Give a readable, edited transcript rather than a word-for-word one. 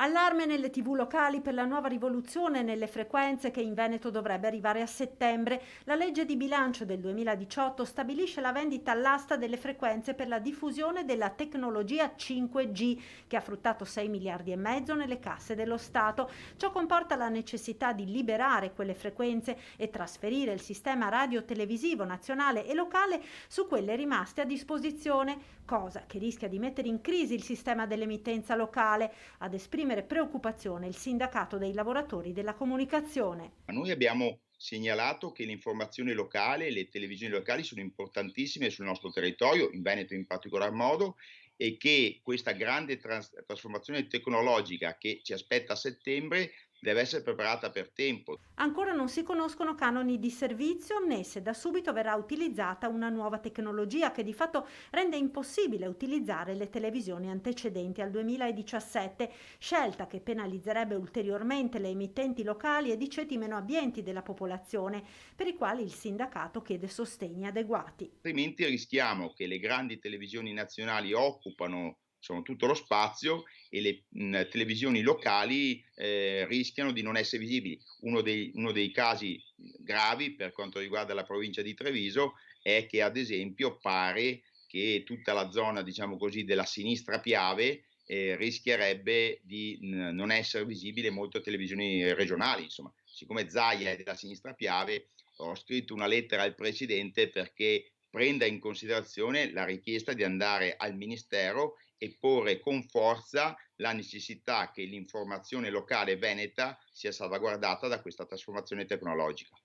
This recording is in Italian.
Allarme nelle TV locali per la nuova rivoluzione nelle frequenze che in Veneto dovrebbe arrivare a settembre. La legge di bilancio del 2018 stabilisce la vendita all'asta delle frequenze per la diffusione della tecnologia 5G, che ha fruttato 6 miliardi e mezzo nelle casse dello Stato. Ciò comporta la necessità di liberare quelle frequenze e trasferire il sistema radio-televisivo nazionale e locale su quelle rimaste a disposizione, cosa che rischia di mettere in crisi il sistema dell'emittenza locale. Ad esprimere preoccupazione il sindacato dei lavoratori della comunicazione. Noi abbiamo segnalato che l'informazione locale, le televisioni locali sono importantissime sul nostro territorio, in Veneto in particolar modo, e che questa grande trasformazione tecnologica che ci aspetta a settembre deve essere preparata per tempo. Ancora non si conoscono canoni di servizio né se da subito verrà utilizzata una nuova tecnologia che di fatto rende impossibile utilizzare le televisioni antecedenti al 2017, scelta che penalizzerebbe ulteriormente le emittenti locali e i ceti meno abbienti della popolazione, per i quali il sindacato chiede sostegni adeguati. Altrimenti rischiamo che le grandi televisioni nazionali occupano insomma, tutto lo spazio e le televisioni locali rischiano di non essere visibili. Uno dei casi gravi per quanto riguarda la provincia di Treviso è che ad esempio pare che tutta la zona, diciamo così, della sinistra Piave rischierebbe di non essere visibile molte televisioni regionali. Insomma, siccome Zaia è della sinistra Piave, ho scritto una lettera al presidente perché prenda in considerazione la richiesta di andare al Ministero e porre con forza la necessità che l'informazione locale veneta sia salvaguardata da questa trasformazione tecnologica.